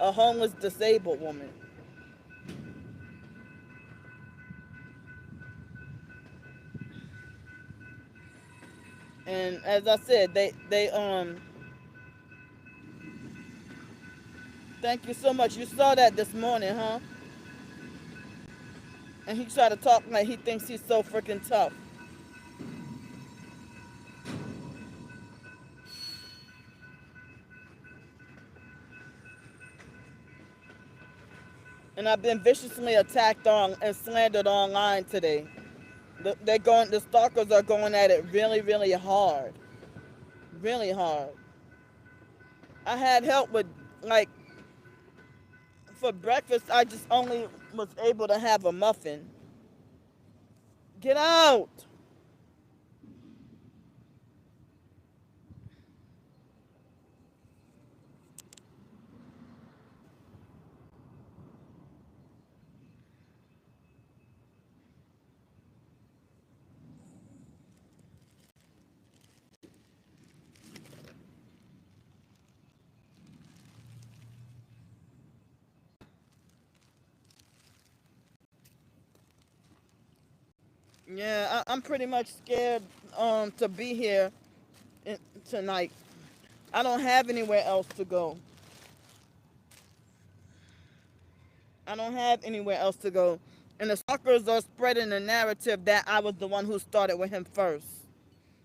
a homeless disabled woman. And as I said, they thank you so much. You saw that this morning, huh? And he tried to talk like he thinks he's so freaking tough. And I've been viciously attacked on and slandered online today. The stalkers are going at it really, really hard, really hard. I had help with, like, for breakfast. I just only was able to have a muffin. Get out. Yeah, I'm pretty much scared to be here in, tonight. I don't have anywhere else to go. I don't have anywhere else to go. And the stalkers are spreading the narrative that I was the one who started with him first.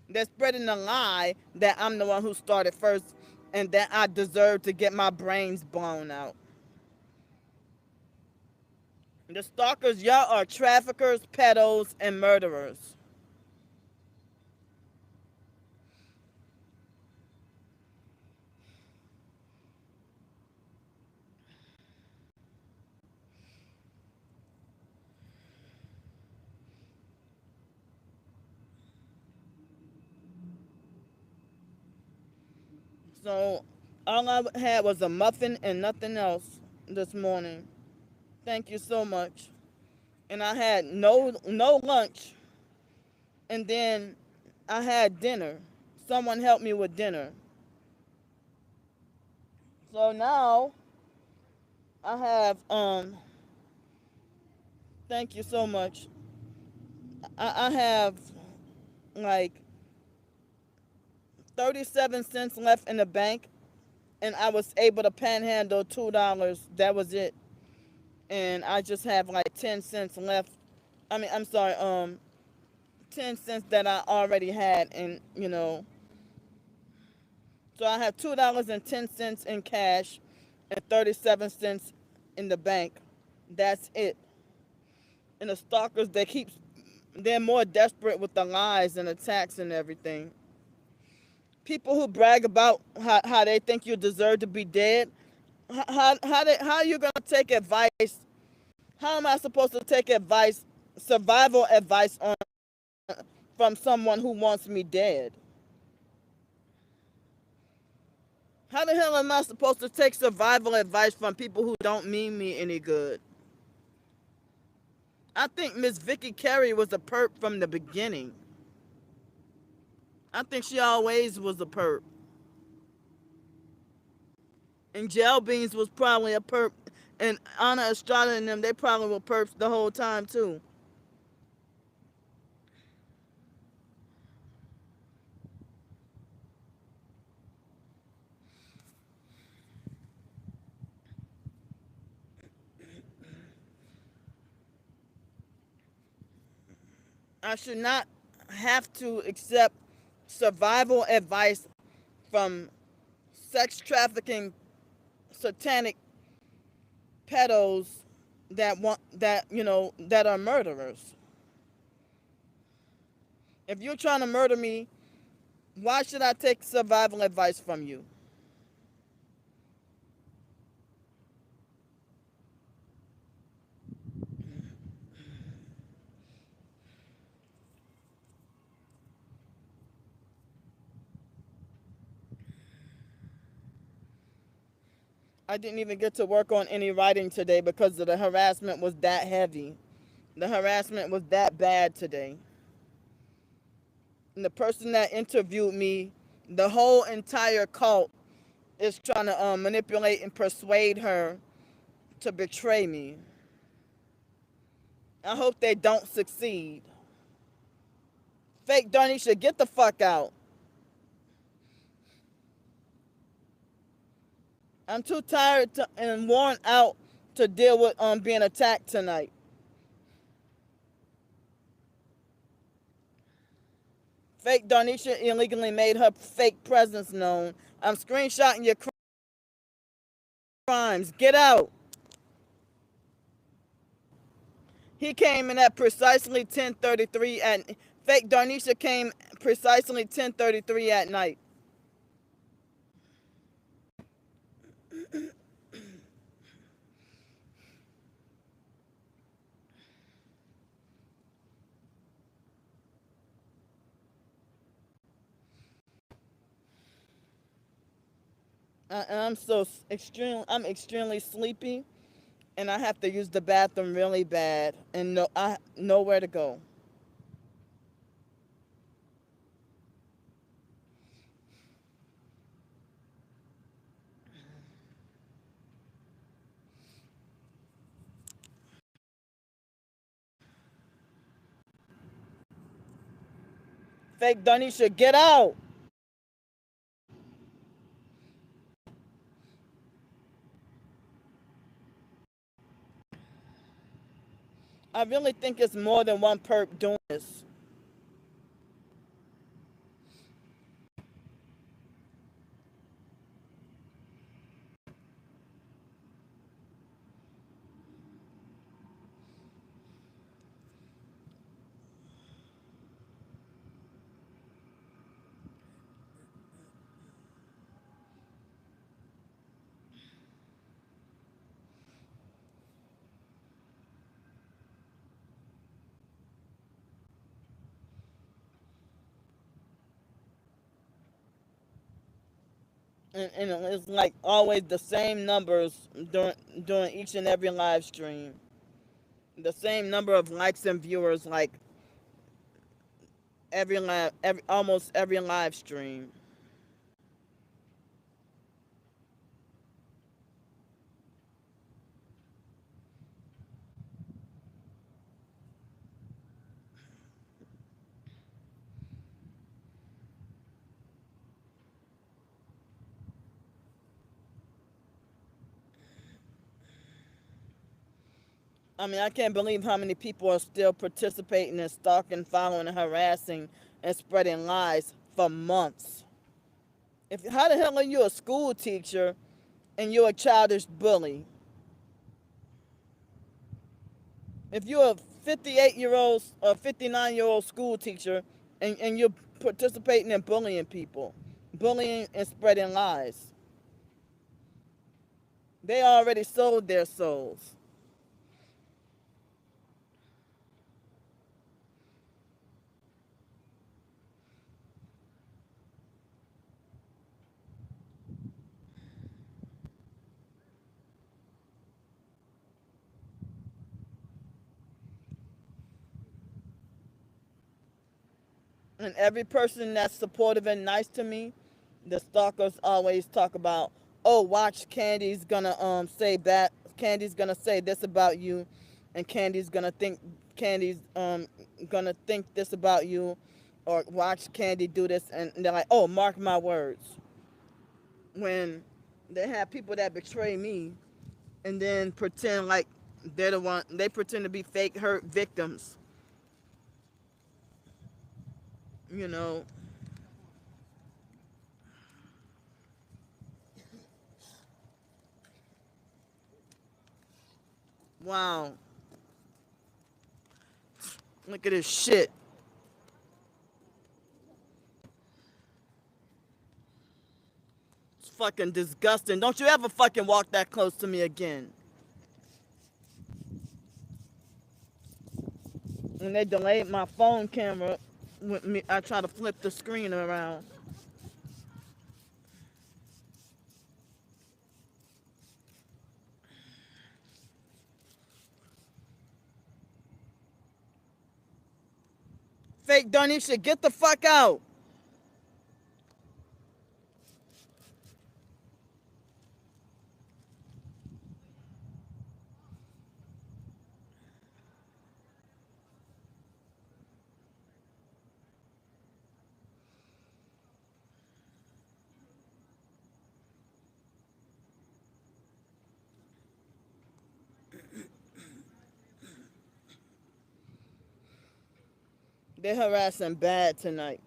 They're spreading the lie that I'm the one who started first and that I deserve to get my brains blown out. The stalkers, y'all are traffickers, pedos, and murderers. So all I had was a muffin and nothing else this morning. Thank you so much. And I had no lunch, and then I had dinner. Someone helped me with dinner. So now I have thank you so much. I have like 37 cents left in the bank, and I was able to panhandle $2. That was it. And I just have like 10 cents left. I mean, I'm sorry, 10 cents that I already had, and so I have $2.10 in cash and 37 cents in the bank. That's it. And the stalkers, they're more desperate with the lies and attacks and everything. People who brag about how they think you deserve to be dead, how are you gonna take advice? How am I supposed to take advice, survival advice, from someone who wants me dead? How the hell am I supposed to take survival advice from people who don't mean me any good? I think Miss Vicky Carey was a perp from the beginning. I think she always was a perp. And Gel Beans was probably a perp. And Anna Estrada and them, they probably were perps the whole time too. I should not have to accept survival advice from sex trafficking satanic pedos that are murderers. If you're trying to murder me, why should I take survival advice from you? I didn't even get to work on any writing today because the harassment was that heavy. The harassment was that bad today. And the person that interviewed me, the whole entire cult is trying to manipulate and persuade her to betray me. I hope they don't succeed. Fake Darnisha, get the fuck out. I'm too tired and worn out to deal with being attacked tonight. Fake Darnisha illegally made her fake presence known. I'm screenshotting your crimes. Get out. He came in at precisely 10:33 at Fake Darnisha came precisely 10:33 at night. I'm so I'm extremely sleepy, and I have to use the bathroom really bad, and I nowhere to go. Fake Darnisha, get out. I really think it's more than one perp doing this. And it's like always the same numbers during each and every live stream. The same number of likes and viewers, like almost every live stream. I mean, I can't believe how many people are still participating in stalking, following, and harassing and spreading lies for months. How the hell are you a school teacher and you're a childish bully? If you're a 58-year-old or 59-year-old school teacher and you're participating in bullying people, bullying and spreading lies, they already sold their souls. And every person that's supportive and nice to me, the stalkers always talk about, oh, watch Candy's gonna say this about you, and Candy's gonna think this about you, or watch Candy do this, and they're like, oh, mark my words. When they have people that betray me and then pretend like they're the one, they pretend to be fake hurt victims, you know. Wow, look at this shit. It's fucking disgusting. Don't you ever fucking walk that close to me again. When they delayed my phone camera, with me, I try to flip the screen around. Fake Darnisha, get the fuck out. They're harassing bad tonight.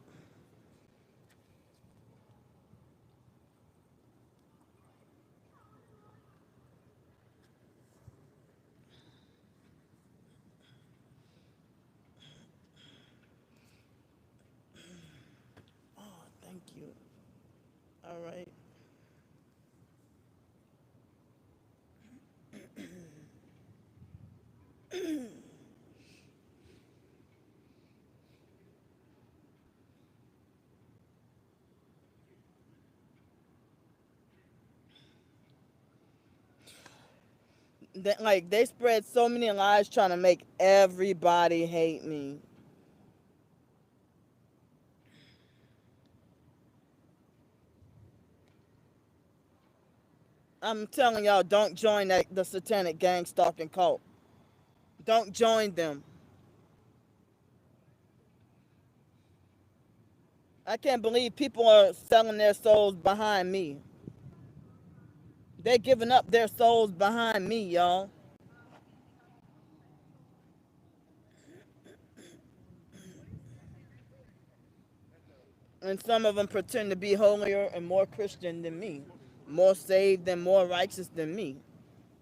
Oh, thank you. All right. Like they spread so many lies trying to make everybody hate me. I'm telling y'all, don't join the satanic gang stalking cult. Don't join them. I can't believe people are selling their souls behind me. They're giving up their souls behind me, y'all. And some of them pretend to be holier and more Christian than me, more saved and more righteous than me.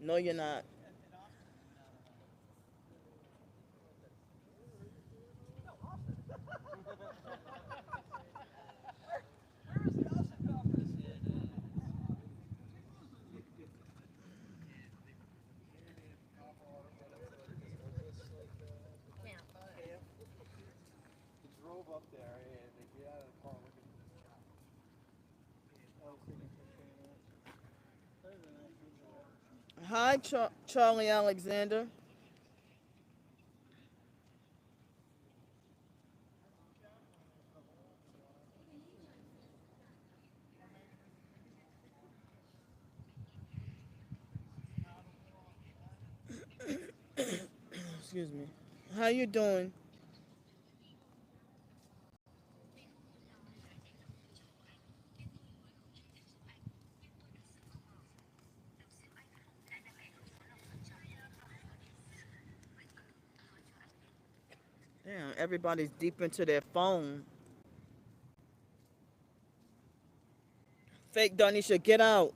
No, you're not. Hi, Charlie Alexander. Excuse me. How you doing? Damn, everybody's deep into their phone. Fake Donisha, get out.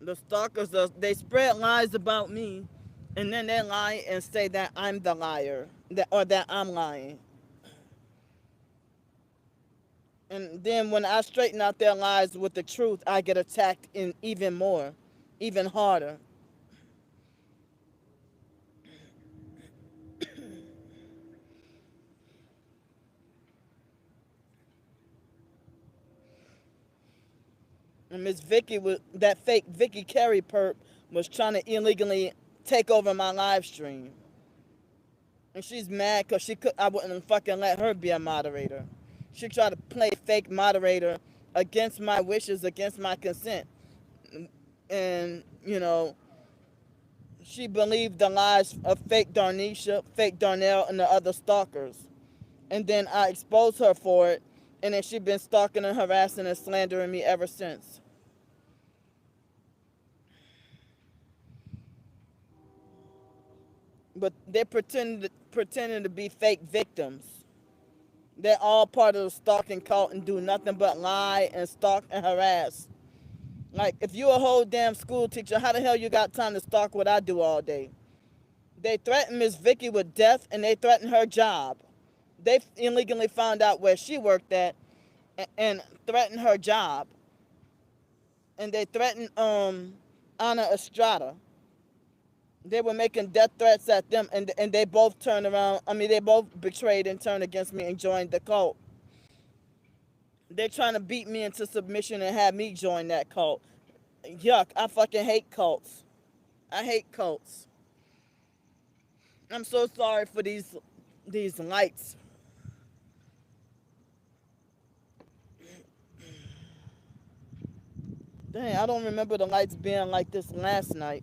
The stalkers, they spread lies about me, and then they lie and say that I'm the liar, or that I'm lying. And then when I straighten out their lies with the truth, I get attacked in even more, even harder. And Miss Vicky, that fake Vicky Carey perp, was trying to illegally take over my live stream. And she's mad because I wouldn't fucking let her be a moderator. She tried to play fake moderator against my wishes, against my consent. And, she believed the lies of fake Darnisha, fake Darnell, and the other stalkers. And then I exposed her for it, and then she's been stalking and harassing and slandering me ever since. But they're pretending to be fake victims. They're all part of the stalking cult and do nothing but lie and stalk and harass. Like, if you a whole damn school teacher, how the hell you got time to stalk what I do all day? They threatened Miss Vicky with death, and they threatened her job. They illegally found out where she worked at and threatened her job. And they threatened Anna Estrada. They were making death threats at them, and they both turned around. I mean, they both betrayed and turned against me and joined the cult. They're trying to beat me into submission and have me join that cult. Yuck, I fucking hate cults. I hate cults. I'm so sorry for these lights. Dang, I don't remember the lights being like this last night.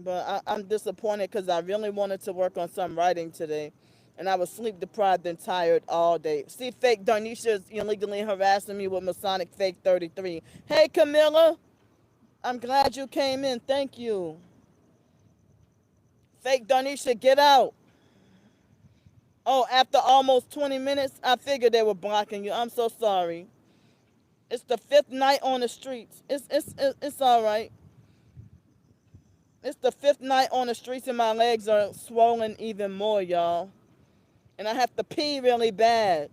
But I'm disappointed because I really wanted to work on some writing today. And I was sleep deprived and tired all day. See, fake Darnisha's illegally harassing me with Masonic Fake 33. Hey, Camilla. I'm glad you came in. Thank you. Fake Darnisha, get out. Oh, after almost 20 minutes, I figured they were blocking you. I'm so sorry. It's the fifth night on the streets. It's all right. It's the fifth night on the streets and my legs are swollen even more, y'all. And I have to pee really bad.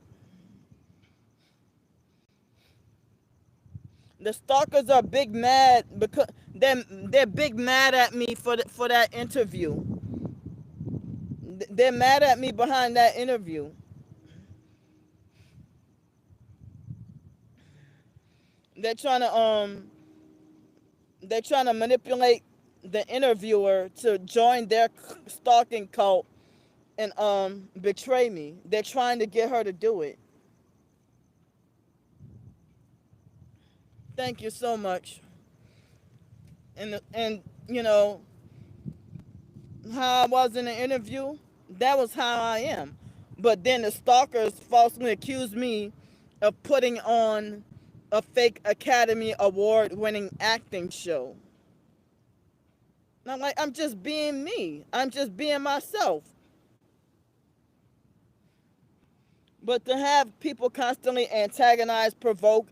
The stalkers are big mad because they're big mad at me for that interview. They're mad at me behind that interview. They're trying to they're trying to manipulate the interviewer to join their stalking cult and betray me. They're trying to get her to do it. Thank you so much. And you know how I was in the interview, that was how I am. But then the stalkers falsely accused me of putting on a fake Academy Award winning acting show. And I'm like, I'm just being me. I'm just being myself. But to have people constantly antagonize, provoke,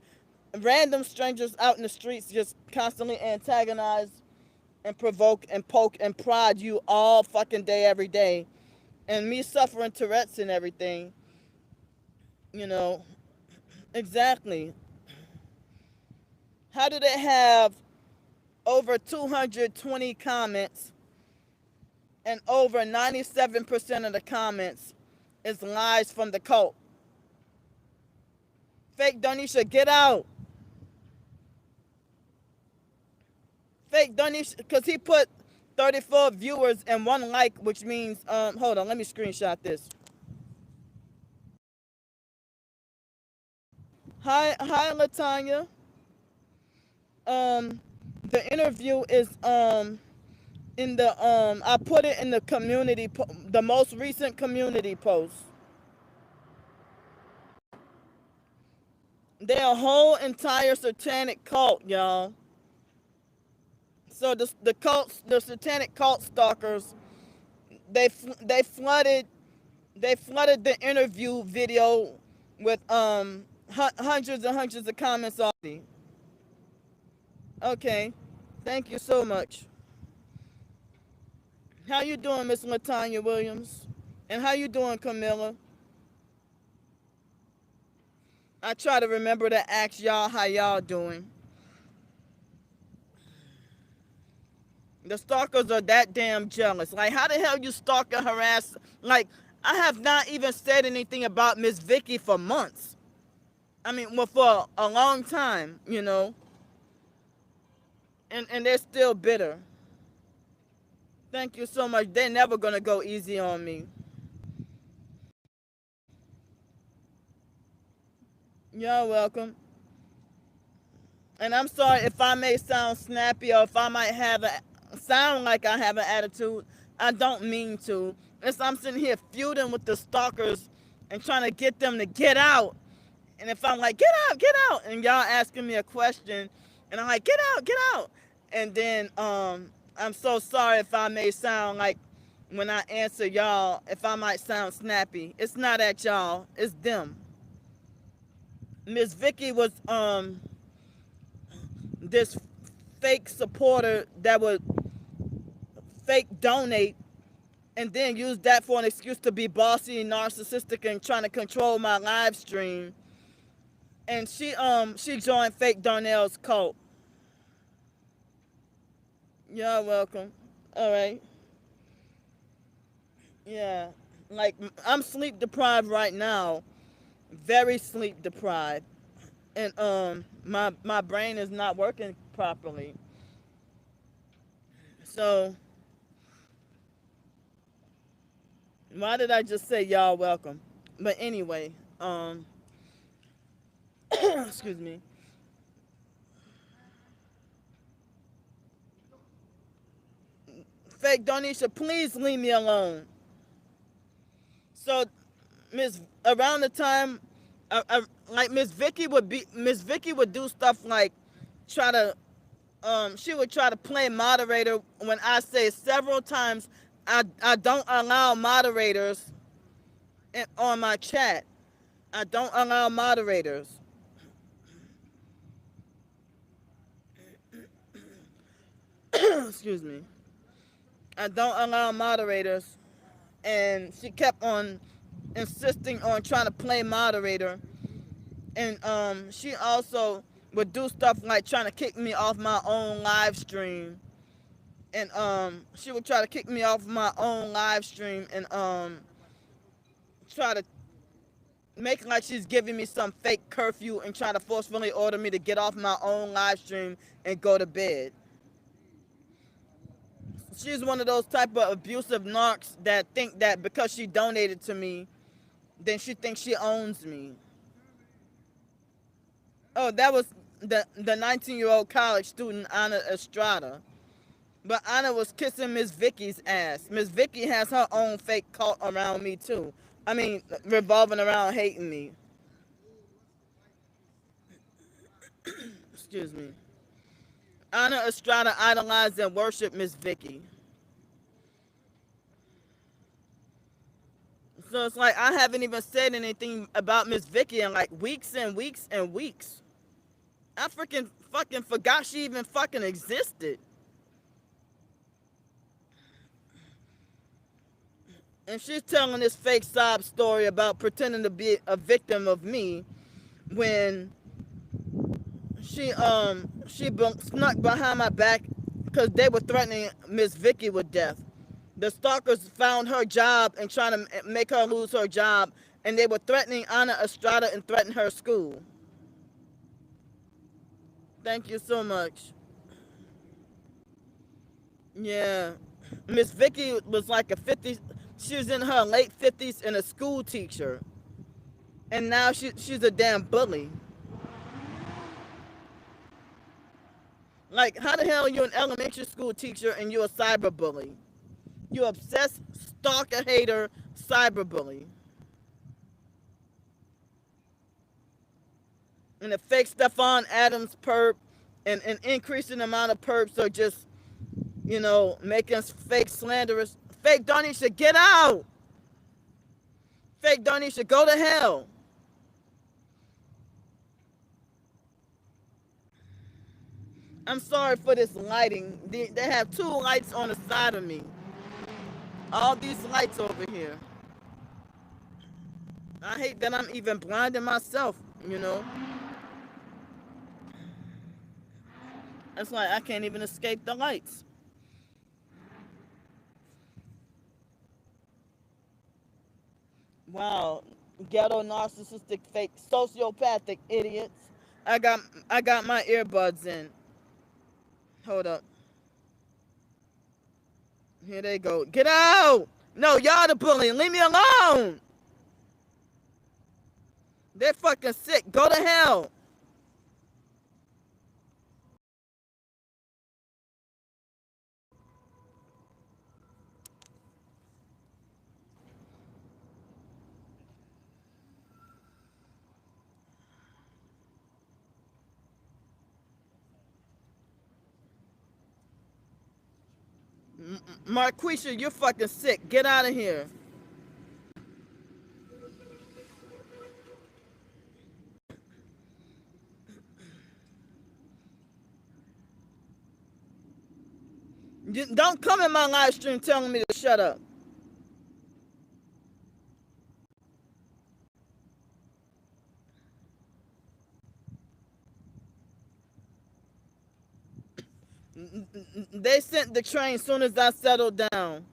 random strangers out in the streets just constantly antagonize and provoke and poke and prod you all fucking day, every day, and me suffering Tourette's and everything, you know, exactly. How do they have over 220 comments and over 97% of the comments is lies from the cult? Fake Donisha, get out. Fake Donisha, because he put 34 viewers and one like, which means, hold on, let me screenshot this. Hi, Latanya. Um, the interview is, in the, I put it in the community, the most recent community post. They're a whole entire satanic cult, y'all. So the satanic cult stalkers, they they flooded the interview video with hundreds and hundreds of comments already. Okay, thank you so much. How you doing, Miss Latanya Williams? And how you doing, Camilla? I try to remember to ask y'all how y'all doing. The stalkers are that damn jealous. Like, how the hell you stalk and harass? Like, I have not even said anything about Miss Vicky for months. I mean, well, for a long time, you know. And they're still bitter. Thank you so much. They're never gonna go easy on me. You're welcome. And I'm sorry if I may sound snappy or if I might have a sound like I have an attitude. I don't mean to. It's I'm sitting here feuding with the stalkers and trying to get them to get out. And if I'm like, get out, and y'all asking me a question, and I'm like, get out. And then I'm so sorry if I may sound like when I answer y'all, if I might sound snappy. It's not at y'all, it's them. Miss Vicky was this fake supporter that would fake donate and then use that for an excuse to be bossy and narcissistic and trying to control my live stream. And she joined fake Darnell's cult. You're welcome. All right. Yeah. Like I'm sleep deprived right now. Very sleep deprived. And my brain is not working properly. So why did I just say y'all welcome? But anyway, excuse me. Fake Donisha, please leave me alone. So around the time, like Miss Vicky would do stuff like try to, she would try to play moderator when I say several times I don't allow moderators on my chat. I don't allow moderators. Excuse me. I don't allow moderators, and she kept on insisting on trying to play moderator, and she also would do stuff like trying to kick me off my own live stream, and she would try to kick me off my own live stream, and try to make like she's giving me some fake curfew and try to forcefully order me to get off my own live stream and go to bed. She's one of those type of abusive narcs that think that because she donated to me, then she thinks she owns me. Oh, that was the 19-year-old college student Anna Estrada. But Anna was kissing Miss Vicky's ass. Miss Vicky has her own fake cult around me too. I mean, revolving around hating me. Excuse me. Anna Estrada idolized and worshiped Miss Vicky. So it's like I haven't even said anything about Miss Vicky in like weeks and weeks and weeks. I freaking fucking forgot she even fucking existed. And she's telling this fake sob story about pretending to be a victim of me when she snuck behind my back because they were threatening Miss Vicky with death. The stalkers found her job and trying to make her lose her job, and they were threatening Anna Estrada and threatening her school. Thank you so much. Yeah. Miss Vicky was like a 50, she was in her late 50s and a school teacher. And now she's a damn bully. Like, how the hell are you an elementary school teacher and you're a cyberbully? You obsessed stalker hater cyberbully. And the fake Stephon Adams perp and an increasing amount of perps are just, making fake slanderous. Fake Donisha, get out! Fake Donisha, go to hell. I'm sorry for this lighting. They have two lights on the side of me. All these lights over here. I hate that I'm even blinding myself. It's like I can't even escape the lights. Wow. Ghetto narcissistic fake sociopathic idiots. I got I got my earbuds in. Hold up. Here they go. Get out! No, y'all the bullying. Leave me alone! They're fucking sick. Go to hell. Marquisha, you're fucking sick. Get out of here. Don't come in my live stream telling me to shut up. They sent the train soon as I settled down.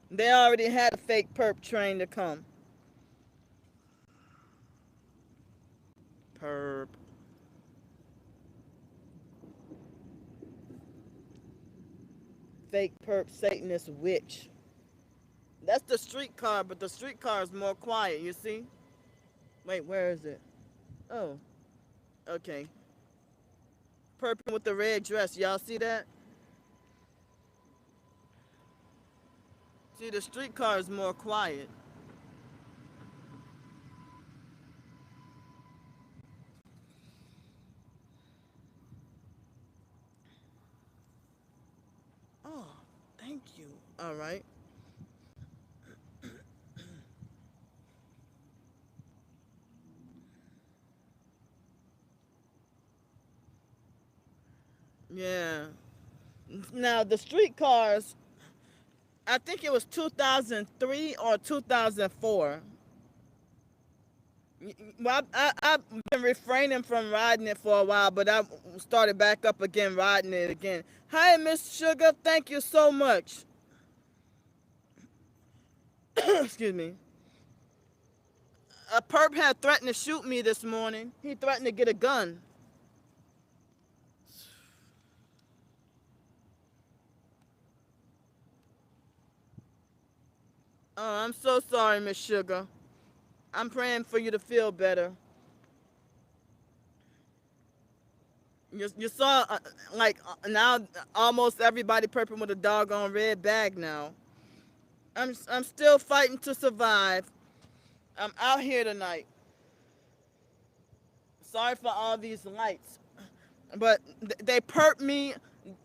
They already had a fake perp train to come. Perp. Fake perp Satanist witch. That's the streetcar, but the streetcar is more quiet, you see? Wait, where is it? Oh, okay. Perping with the red dress. Y'all see that? See, the streetcar is more quiet. Oh, thank you. All right. Yeah. Now the streetcars, I think it was 2003 or 2004. Well, I've been refraining from riding it for a while, but I started back up again, riding it again. Hi, Miss Sugar. Thank you so much. Excuse me. A perp had threatened to shoot me this morning. He threatened to get a gun. Oh, I'm so sorry, Miss Sugar. I'm praying for you to feel better. You saw, now almost everybody perping with a doggone red bag now. I'm still fighting to survive. I'm out here tonight. Sorry for all these lights, but they perped me.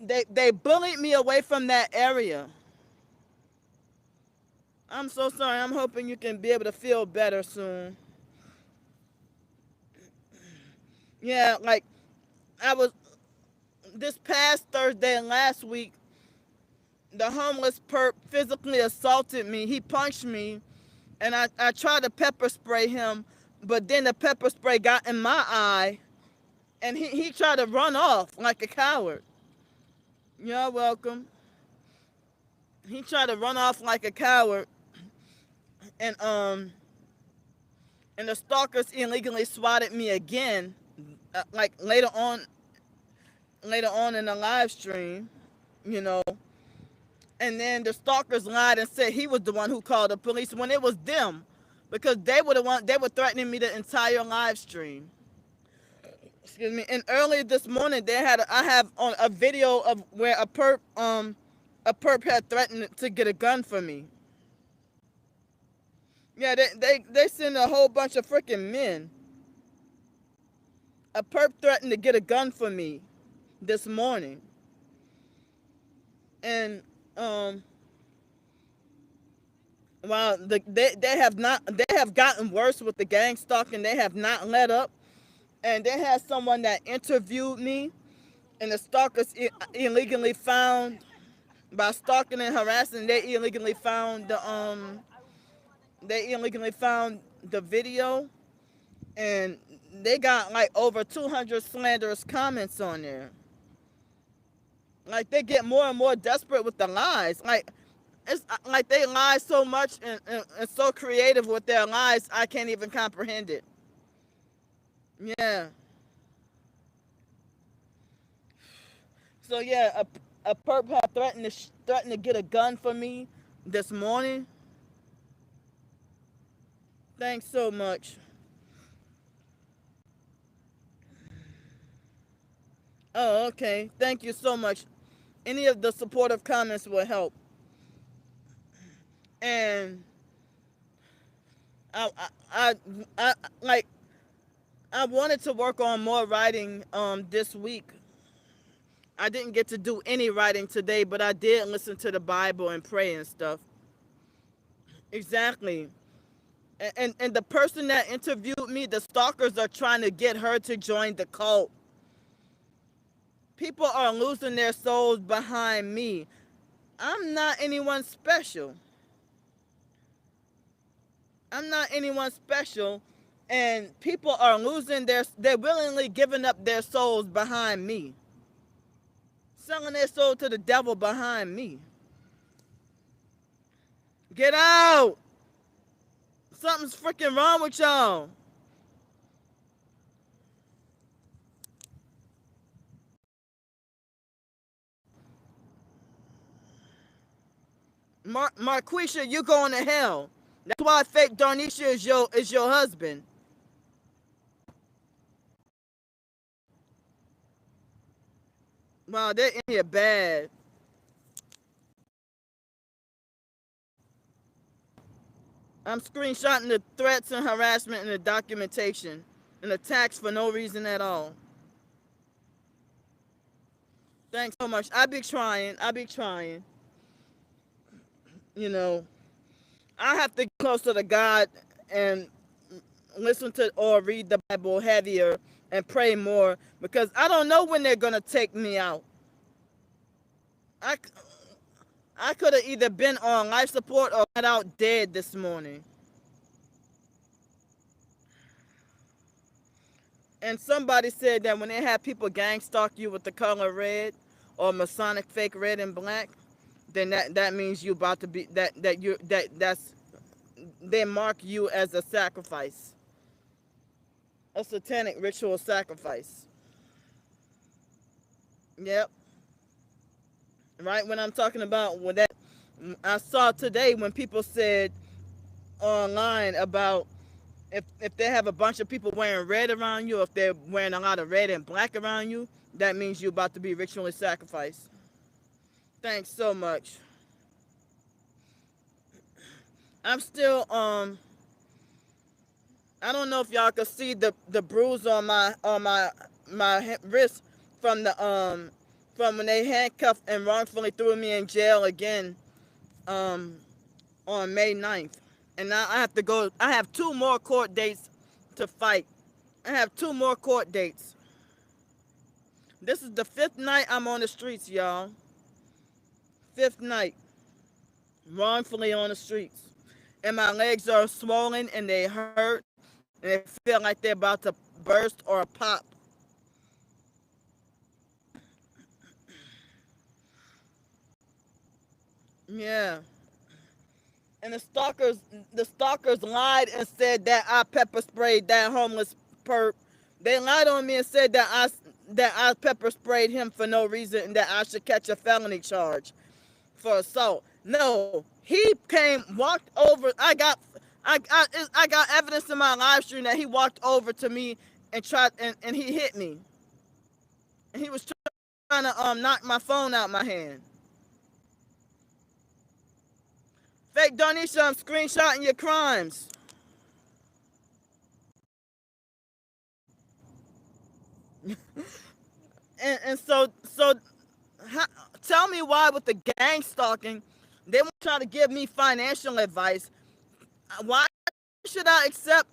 They bullied me away from that area. I'm so sorry. I'm hoping you can be able to feel better soon. Yeah, like I was this past Thursday and last week, the homeless perp physically assaulted me. He punched me, and I tried to pepper spray him, but then the pepper spray got in my eye, and he tried to run off like a coward. You're welcome. He tried to run off like a coward, and the stalkers illegally swatted me again, like later on in the live stream, you know. And then the stalkers lied and said he was the one who called the police when it was them, because they were threatening me the entire live stream. Excuse me. And earlier this morning, I have on a video of where a perp had threatened to get a gun for me. Yeah, they sent a whole bunch of freaking men. A perp threatened to get a gun for me this morning, and um, while they have gotten worse with the gang stalking. They have not let up, and they had someone that interviewed me, and the stalkers illegally found by stalking and harassing. They illegally found the video, and they got like over 200 slanderous comments on there. Like they get more and more desperate with the lies. Like it's like they lie so much and so creative with their lies. I can't even comprehend it. Yeah. So yeah, a perp had threatened to get a gun for me this morning. Thanks so much. Oh, okay. Thank you so much. Any of the supportive comments will help. And I, I, I like I wanted to work on more writing this week. I didn't get to do any writing today, but I did listen to the Bible and pray and stuff. Exactly. And the person that interviewed me, the stalkers are trying to get her to join the cult. People are losing their souls behind me. I'm not anyone special. I'm not anyone special, and people are they're willingly giving up their souls behind me, selling their soul to the devil behind me. Get out! Something's freaking wrong with y'all. Marquisha, you going to hell. That's why fake Darnisha is your husband. Wow, they're in here bad. I'm screenshotting the threats and harassment and the documentation and attacks for no reason at all. Thanks so much. I be trying. I be trying. You know, I have to get closer to God and listen to or read the Bible heavier and pray more because I don't know when they're gonna take me out. I, I could have either been on life support or got out dead this morning. And somebody said that when they have people gang stalk you with the color red or Masonic fake red and black, then that means you about to be that's they mark you as a sacrifice, a satanic ritual sacrifice. Yep, right. When I'm talking about when that I saw today when people said online about if they have a bunch of people wearing red around you, if they're wearing a lot of red and black around you, that means you're about to be ritually sacrificed. Thanks so much. I'm still I don't know if y'all can see the bruise on my wrist from the from when they handcuffed and wrongfully threw me in jail again um on May 9th. And now I have to go. I have two more court dates to fight. I have two more court dates. This is the fifth night I'm on the streets, y'all. Fifth night, wrongfully on the streets. And my legs are swollen and they hurt and they feel like they're about to burst or pop. Yeah. And the stalkers lied and said that I pepper sprayed that homeless perp. They lied on me and said that I pepper sprayed him for no reason and that I should catch a felony charge for assault. No, he came, walked over. I got evidence in my live stream that he walked over to me and tried and he hit me. And he was trying to knock my phone out my hand. Fake Donisha, I'm screenshotting your crimes. And so how, tell me why with the gang stalking, they want to try to give me financial advice. Why should I accept?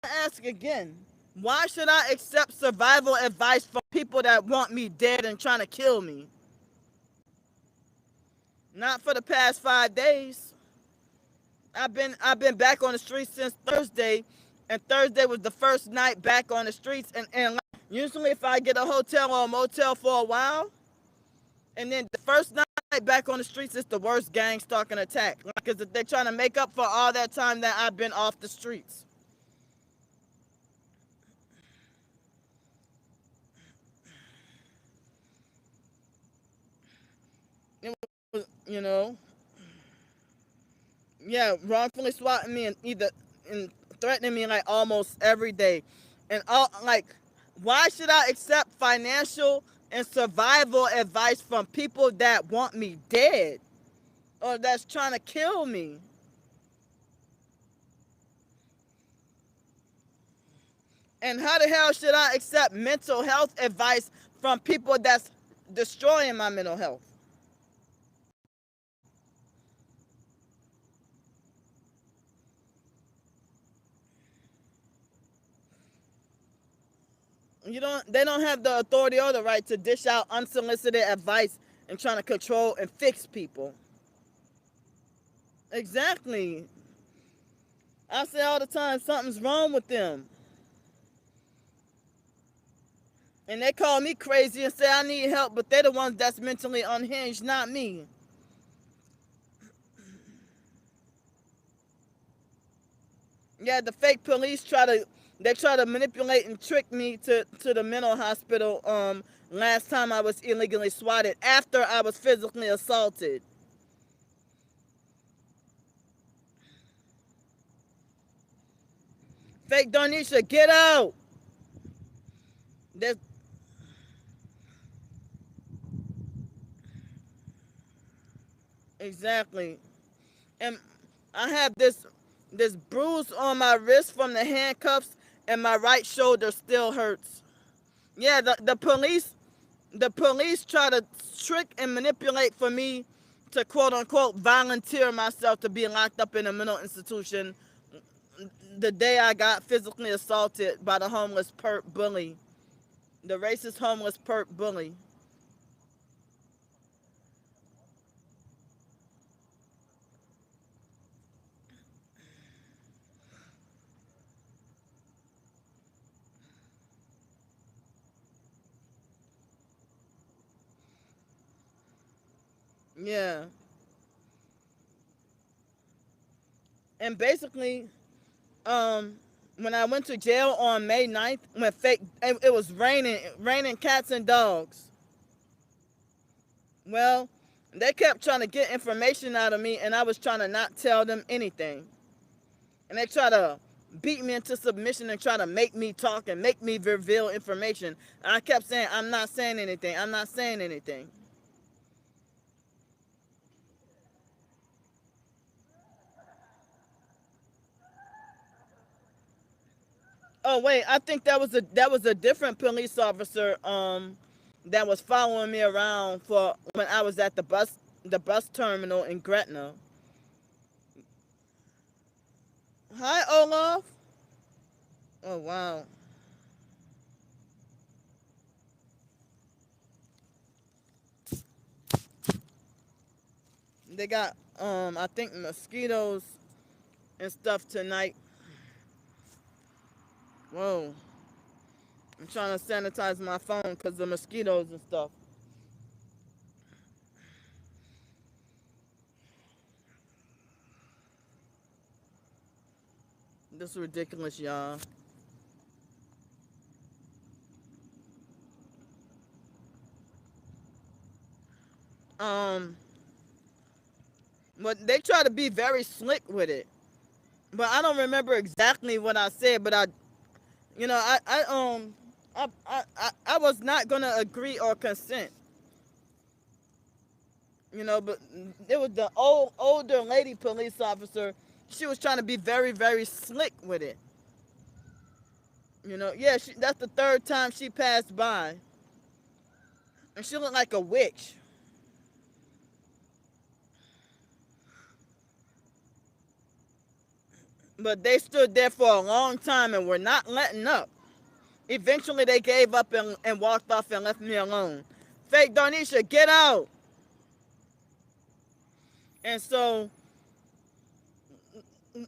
Ask again. Why should I accept survival advice from people that want me dead and trying to kill me? Not for the past 5 days. I've been back on the streets since Thursday, and Thursday was the first night back on the streets. And usually, if I get a hotel or a motel for a while, and then the first night back on the streets is the worst gang stalking attack, because they're trying to make up for all that time that I've been off the streets. It was, yeah, wrongfully swatting me and either and threatening me like almost every day, and all like, why should I accept financial and survival advice from people that want me dead or that's trying to kill me? And how the hell should I accept mental health advice from people that's destroying my mental health? They don't have the authority or the right to dish out unsolicited advice and trying to control and fix people. Exactly. I say all the time something's wrong with them. And they call me crazy and say I need help, but they're the ones that's mentally unhinged, not me. Yeah, the fake police try to manipulate and trick me to the mental hospital last time I was illegally swatted after I was physically assaulted. Fake Donisha, get out. There's, exactly. And I have this bruise on my wrist from the handcuffs, and my right shoulder still hurts. Yeah, the police try to trick and manipulate for me to quote unquote volunteer myself to be locked up in a mental institution the day I got physically assaulted by the homeless perp bully, the racist homeless perp bully. Yeah, and basically, um, when I went to jail on May 9th, when it was raining cats and dogs. Well, they kept trying to get information out of me, and I was trying to not tell them anything. And they try to beat me into submission and try to make me talk and make me reveal information. And I kept saying, I'm not saying anything. I'm not saying anything. Oh wait, I think that was a different police officer that was following me around for when I was at the bus terminal in Gretna. Hi Olaf. Oh wow. They got I think mosquitoes and stuff tonight. Whoa. I'm trying to sanitize my phone because of mosquitoes and stuff. This is ridiculous, y'all. Um, but they try to be very slick with it. But I don't remember exactly what I said. But I was not gonna agree or consent. But it was the older lady police officer. She was trying to be very very slick with it. Yeah, that's the third time she passed by, and she looked like a witch. But they stood there for a long time and were not letting up. Eventually, they gave up and walked off and left me alone. Fake Darnisha, get out! And so,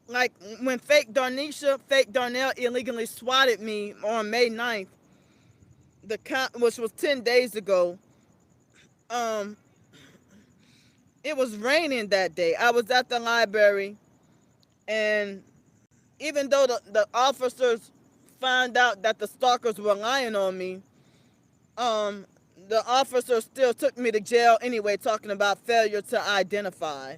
like, when Fake Darnell illegally swatted me on May 9th, which was 10 days ago, um, it was raining that day. I was at the library, and even though the officers found out that the stalkers were lying on me, um, the officer still took me to jail anyway, talking about failure to identify.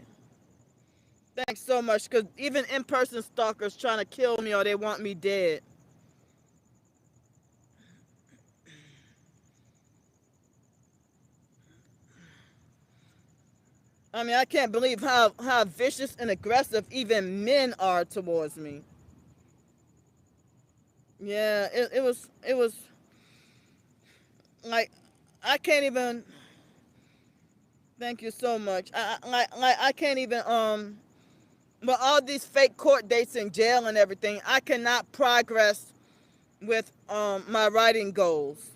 Thanks so much, because even in-person stalkers trying to kill me or they want me dead. I mean, I can't believe how vicious and aggressive even men are towards me. Yeah, it was like I can't even. Thank you so much. Like I can't even But all these fake court dates in jail and everything, I cannot progress with my writing goals.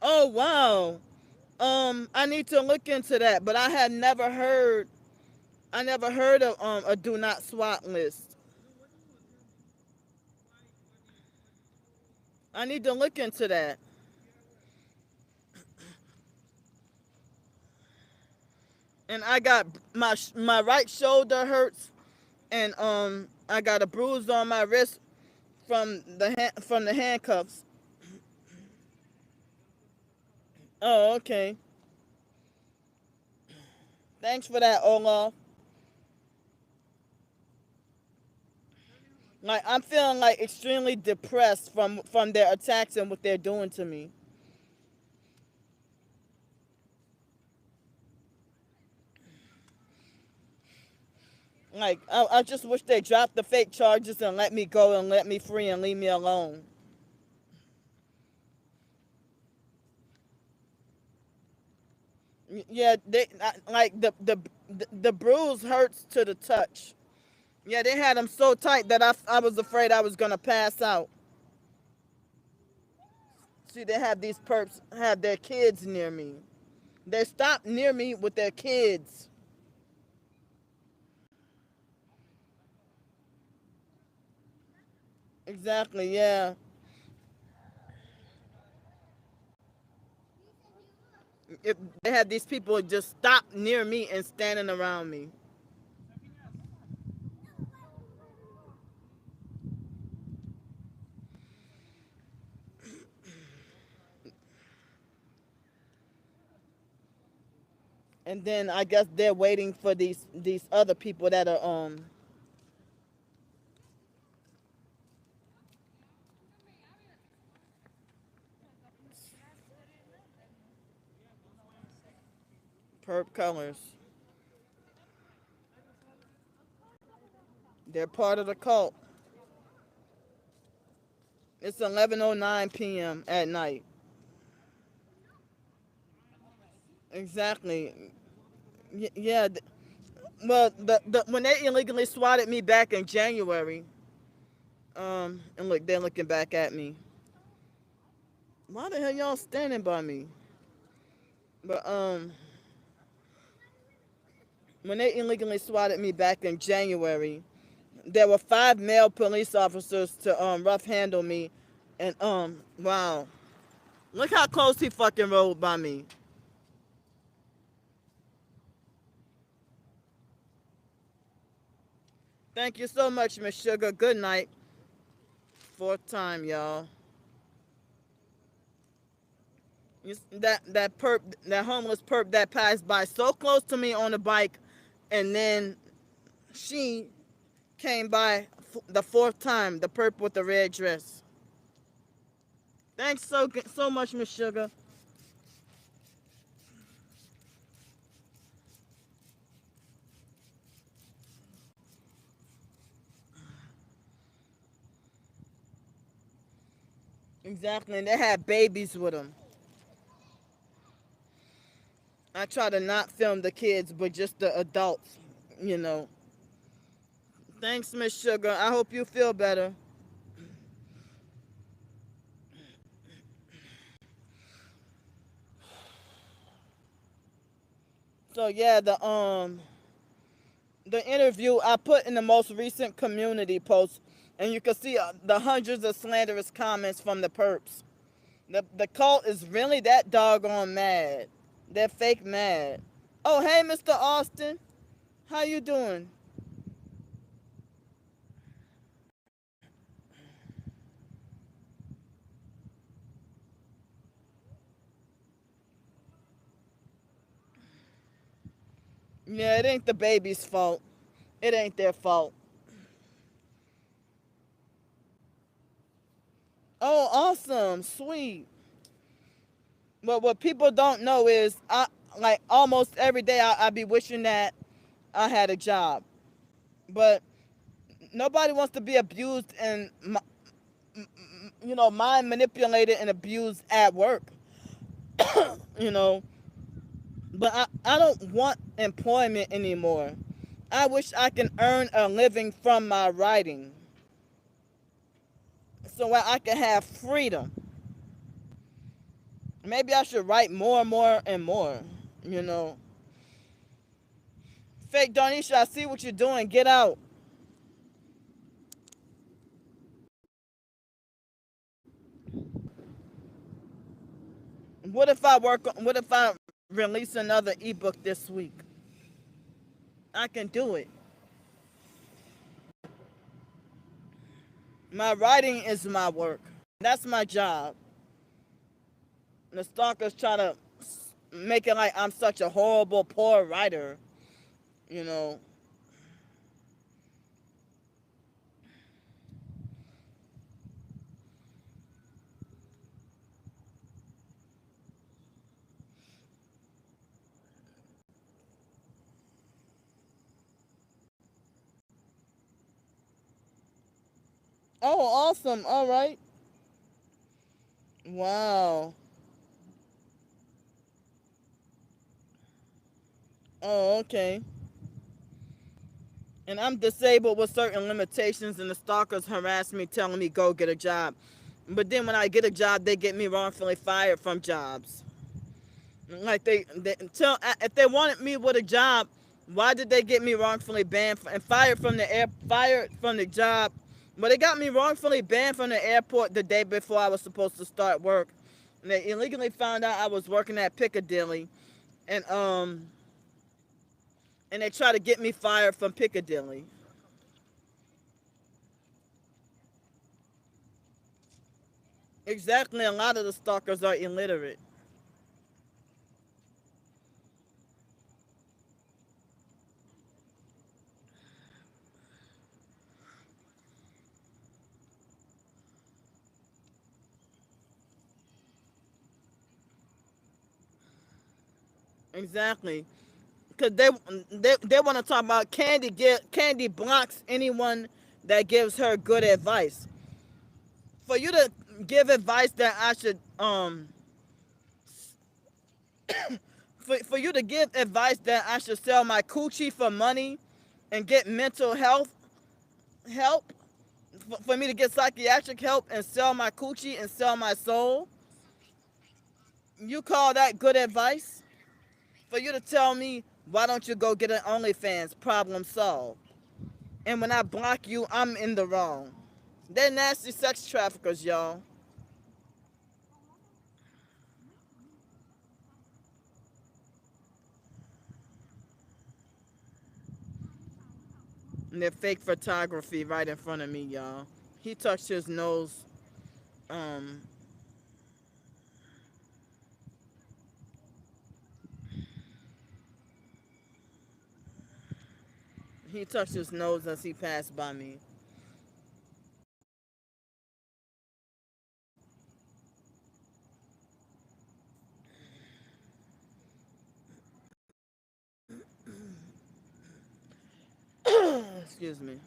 Oh wow. I need to look into that, but I never heard of a do not swat list. I need to look into that. And I got my right shoulder hurts, and I got a bruise on my wrist from the handcuffs. Oh, okay. Thanks for that, Olaf. Like I'm feeling like extremely depressed from their attacks and what they're doing to me. Like I just wish they dropped the fake charges and let me go and let me free and leave me alone. Yeah, they like the bruise hurts to the touch. Yeah, they had them so tight that I was afraid I was gonna pass out. See, they have these perps have their kids near me. They stopped near me with their kids. Exactly. Yeah. If they had these people just stop near me and standing around me. And then I guess they're waiting for these other people that are perp colors. They're part of the cult. It's 11:09 p.m. at night. Exactly. Yeah. Well, the when they illegally swatted me back in January, and look, they're looking back at me. Why the hell y'all standing by me? But when they illegally swatted me back in January, there were 5 male police officers to rough handle me, and wow, look how close he fucking rolled by me. Thank you so much, Miss Sugar. Good night. Fourth time, y'all. That perp, that homeless perp that passed by so close to me on the bike, and then she came by the fourth time. The perp with the red dress. Thanks so much, Miss Sugar. Exactly, and they had babies with them. I try to not film the kids, but just the adults. You know. Thanks, Miss Sugar. I hope you feel better. So yeah, the interview I put in the most recent community post, and you can see the hundreds of slanderous comments from the perps. The cult is really that doggone mad. They're fake mad. Oh hey, Mr. Austin, how you doing? Yeah, it ain't the baby's fault. It ain't their fault. Oh, awesome, sweet. But what people don't know is I like almost every day I be wishing that I had a job. But nobody wants to be abused and mind manipulated and abused at work. you know, but I don't want employment anymore. I wish I can earn a living from my writing so I can have freedom. Maybe I should write more and more and more, you know. Fake Darnisha, I see what you're doing. Get out. What if I release another ebook this week? I can do it. My writing is my work. That's my job. The stalkers try to make it like I'm such a horrible, poor writer, you know. Oh, awesome. All right. Wow. Oh, okay. And I'm disabled with certain limitations, and the stalkers harass me, telling me go get a job. But then when I get a job, they get me wrongfully fired from jobs. Like they tell if they wanted me with a job, why did they get me wrongfully banned and fired from the job? But they got me wrongfully banned from the airport the day before I was supposed to start work. And they illegally found out I was working at Piccadilly, and and they tried to get me fired from Piccadilly. Exactly, a lot of the stalkers are illiterate. Exactly, because they want to talk about Candy. Candy blocks anyone that gives her good advice. For you to give advice that I should for you to give advice that I should sell my coochie for money and get mental health help, for me to get psychiatric help and sell my coochie and sell my soul, you call that good advice? For you to tell me, why don't you go get an OnlyFans, problem solved? And when I block you, I'm in the wrong. They're nasty sex traffickers, y'all. And they're fake photography right in front of me, y'all. He touched his nose. Um, he touched his nose as he passed by me. Excuse me.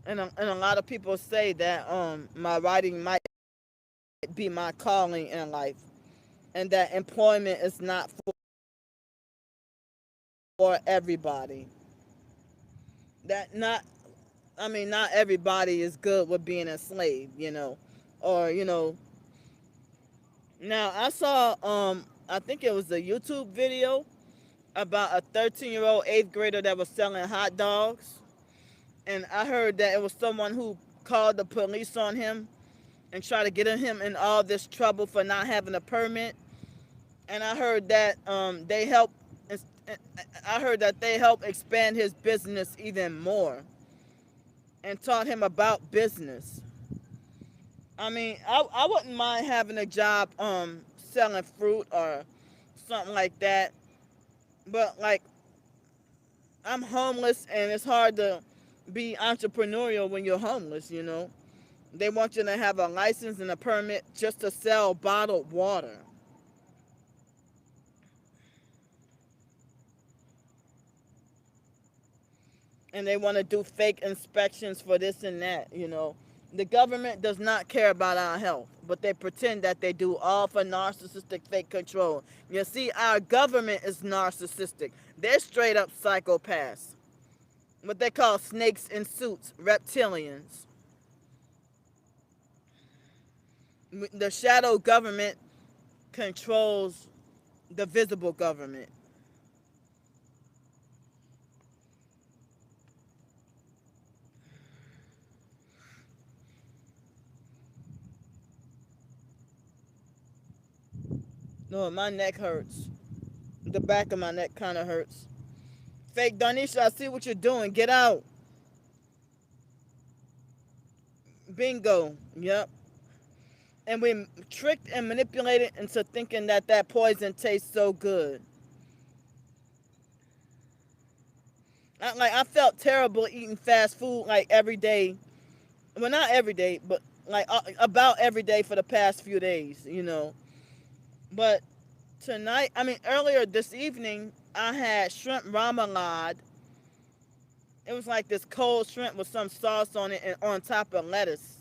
And a lot of people say that my writing might be my calling in life, and that employment is not for everybody. That not I mean, not everybody is good with being a slave, or Now I saw I think it was a YouTube video about a 13-year-old eighth grader that was selling hot dogs, and I heard that it was someone who called the police on him and tried to get him in all this trouble for not having a permit. And I heard that I heard that they helped expand his business even more and taught him about business. I mean, I wouldn't mind having a job selling fruit or something like that. But like, I'm homeless and it's hard to be entrepreneurial when you're homeless. They want you to have a license and a permit just to sell bottled water. And they want to do fake inspections for this and that. The government does not care about our health, but they pretend that they do, all for narcissistic fake control. You see, our government is narcissistic. They're straight up psychopaths. What they call snakes in suits, reptilians. The shadow government controls the visible government. No, my neck hurts. The back of my neck kind of hurts. Fake Darnisha, I see what you're doing. Get out. Bingo. Yep. And we tricked and manipulated into thinking that that poison tastes so good. I felt terrible eating fast food like every day. Well, not every day, but like about every day for the past few days. But tonight, I mean earlier this evening, I had shrimp remoulade It was like this cold shrimp with some sauce on it and on top of lettuce,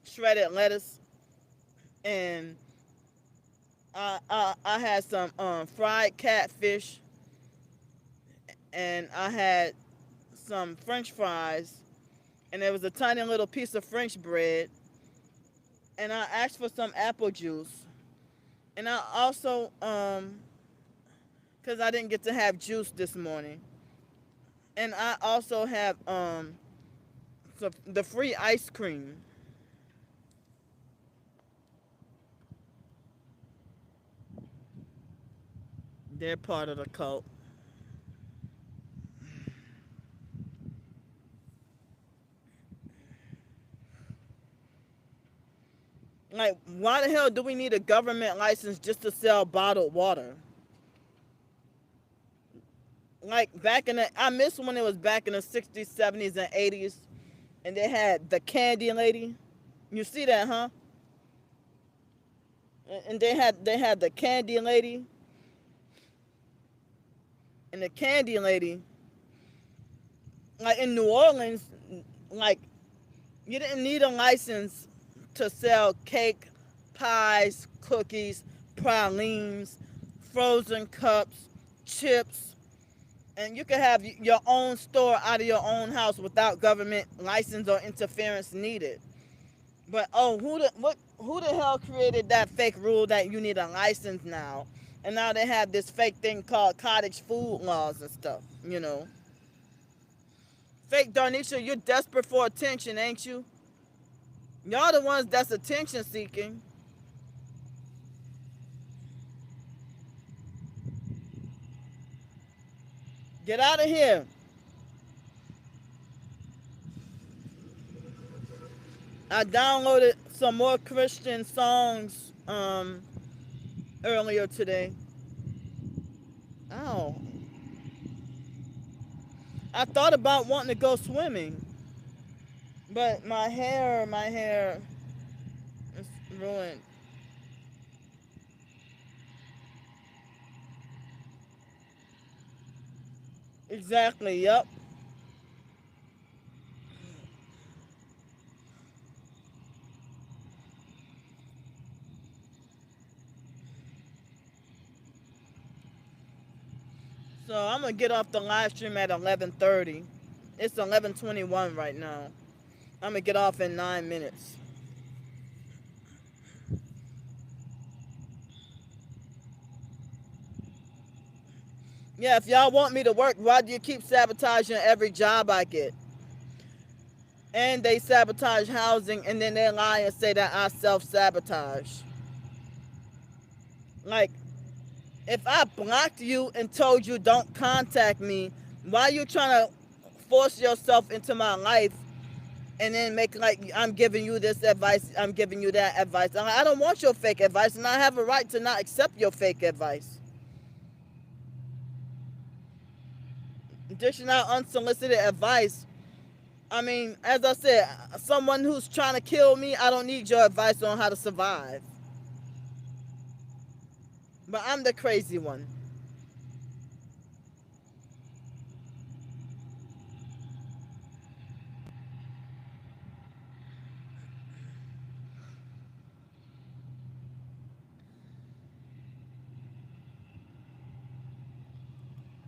shredded lettuce, and I had some fried catfish, and I had some French fries, and there was a tiny little piece of French bread, and I asked for some apple juice, and I also because I didn't get to have juice this morning, and I also have the free ice cream. They're part of the cult. Like, why the hell do we need a government license just to sell bottled water? Like back in the, I miss when it was back in the 60s, 70s, and 80s, and they had the candy lady. You see that, huh? And they had the candy lady, and the candy lady, like in New Orleans, like you didn't need a license to sell cake, pies, cookies, pralines, frozen cups, chips, and you could have your own store out of your own house without government license or interference needed. But oh, who the hell created that fake rule that you need a license now? And now they have this fake thing called cottage food laws and stuff. Fake Darnisha, you're desperate for attention, ain't you? Y'all the ones that's attention seeking. Get out of here. I downloaded some more Christian songs earlier today. Oh, I thought about wanting to go swimming, but my hair is ruined. Exactly. Yep. So I'm gonna get off the live stream at 11:30. It's 11:21 right now. I'm gonna get off in 9 minutes. Yeah, if y'all want me to work, why do you keep sabotaging every job I get? And they sabotage housing, and then they lie and say that I self sabotage. Like, if I blocked you and told you don't contact me, why are you trying to force yourself into my life and then make like I'm giving you this advice, I'm giving you that advice? I don't want your fake advice, and I have a right to not accept your fake advice. Dishing out unsolicited advice. I mean, as I said, someone who's trying to kill me, I don't need your advice on how to survive. But I'm the crazy one.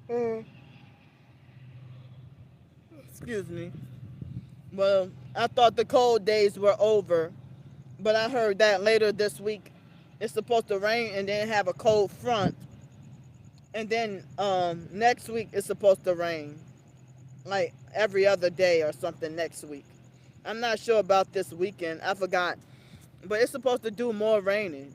Mm. Excuse me. Well, I thought the cold days were over, but I heard that later this week it's supposed to rain and then have a cold front, and then next week it's supposed to rain like every other day or something next week. I'm not sure about this weekend. I forgot, but it's supposed to do more raining,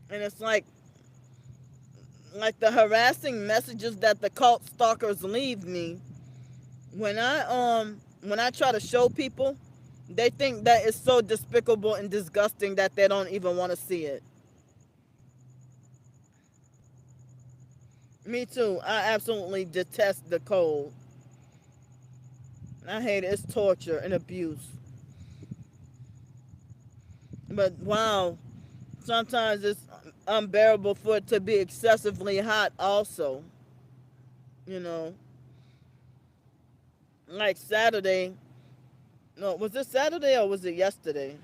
and it's like the harassing messages that the cult stalkers leave me when I try to show people, they think that it's so despicable and disgusting that they don't even want to see it. Me too. I absolutely detest the cold. I hate it. It's torture and abuse. But wow, sometimes it's unbearable for it to be excessively hot also. You know, like Saturday. No, was it Saturday or was it yesterday?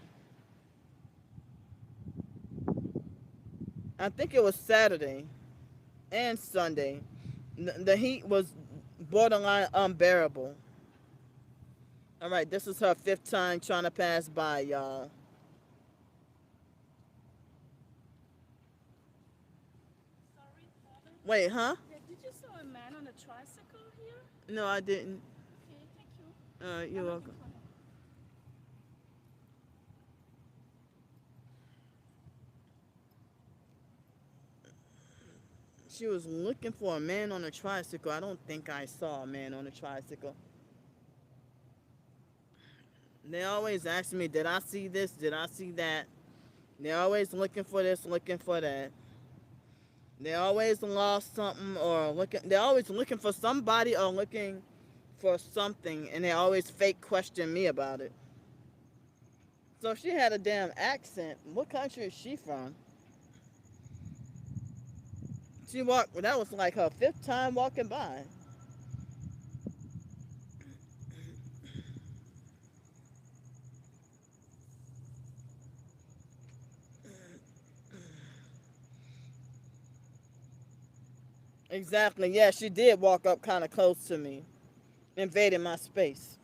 I think it was Saturday and Sunday. The heat was borderline unbearable. All right, this is her fifth time trying to pass by, y'all. Sorry, pardon. Wait, huh? Yeah, did you saw a man on a tricycle here? No, I didn't. Okay, thank you. You're I'm looking welcome. for him. She was looking for a man on a tricycle. I don't think I saw a man on a tricycle. They always ask me, did I see this? Did I see that? They're always looking for this, looking for that. They always lost something or looking. They're always looking for somebody or looking for something, and they always fake question me about it. So if she had a damn accent, what country is she from? She walked. That was like her fifth time walking by. Exactly. Yeah, she did walk up kind of close to me, invading my space.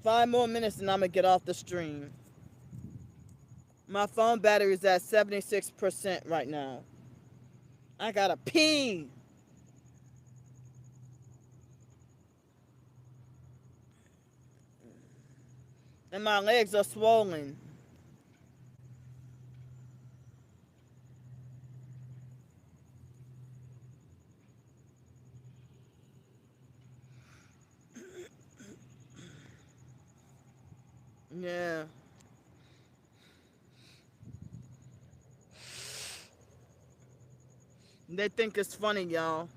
5 more minutes and I'm gonna get off the stream. My phone battery is at 76% right now. I gotta pee, and my legs are swollen. Yeah, they think it's funny, y'all.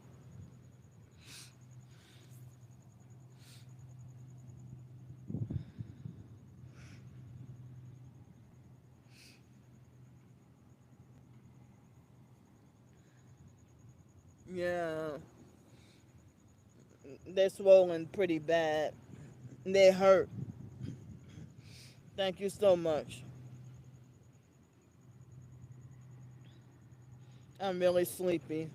Yeah, they're swollen pretty bad. They hurt. Thank you so much. I'm really sleepy.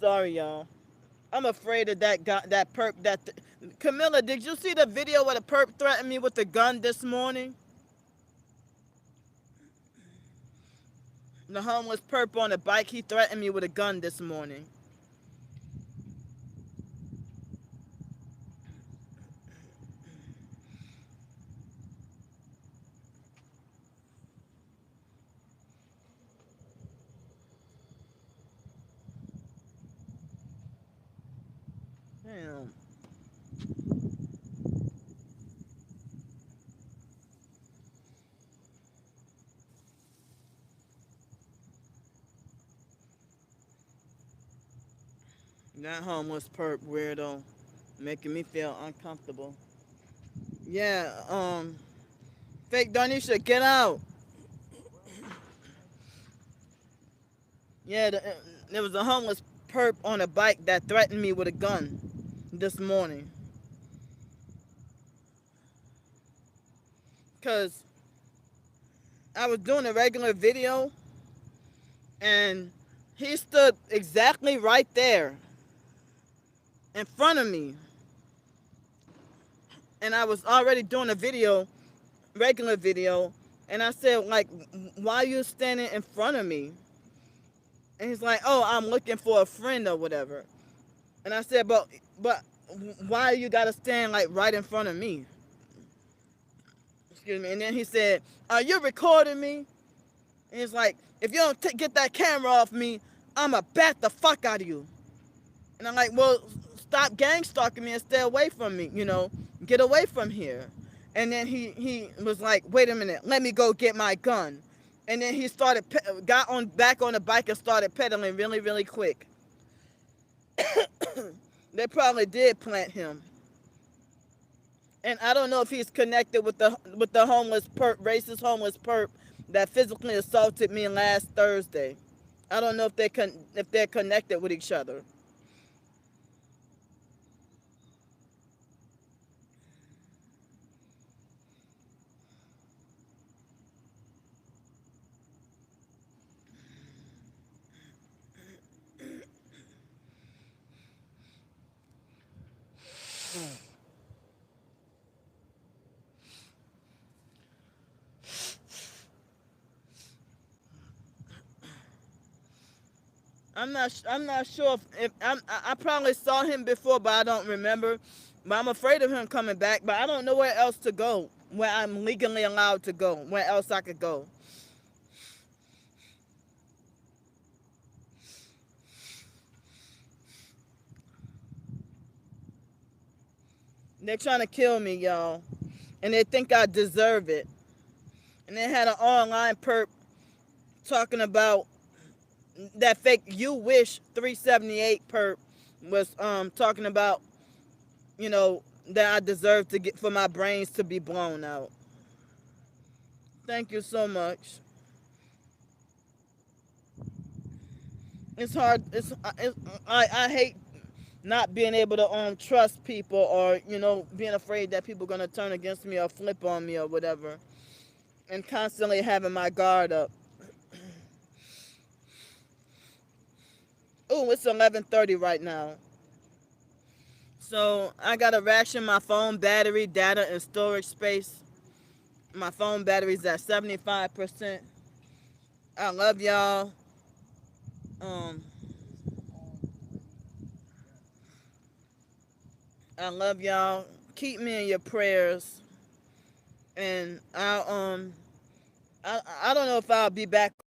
Sorry, y'all. I'm afraid of that guy, that perp. Camilla, did you see the video where the perp threatened me with a gun this morning? The homeless perp on a bike, he threatened me with a gun this morning. Damn. That homeless perp weirdo, making me feel uncomfortable. Yeah, fake Darnisha, get out. Yeah, there was a homeless perp on a bike that threatened me with a gun this morning. Cause I was doing a regular video and he stood exactly right there in front of me. And I was already doing a video, regular video, and I said, like, why are you standing in front of me? And he's like, oh, I'm looking for a friend or whatever. And I said, but why you gotta stand like right in front of me? Excuse me. And then he said, are you recording me? And he's like, if you don't get that camera off me, I'ma bat the fuck out of you. And I'm like, well, stop gang stalking me and stay away from me, get away from here. And then he was like, wait a minute, let me go get my gun. And then he started got on back on the bike and started pedaling really really quick. They probably did plant him. And I don't know if he's connected with the homeless perp, racist homeless perp that physically assaulted me last Thursday. I don't know if they're connected with each other. I'm not sure if I probably saw him before, but I don't remember. But I'm afraid of him coming back. But I don't know where else to go. Where I'm legally allowed to go. Where else I could go. They're trying to kill me, y'all, and they think I deserve it. And they had an online perp talking about that fake you wish 378 perp was talking about, you know, that I deserve to get for my brains to be blown out. Thank you so much. It's hard. I hate not being able to trust people, or being afraid that people are gonna turn against me or flip on me or whatever, and constantly having my guard up. Oh, it's 11:30 right now. So I gotta ration my phone battery, data, and storage space. My phone battery's at 75%. I love y'all. Um, I love y'all. Keep me in your prayers, and I don't know if I'll be back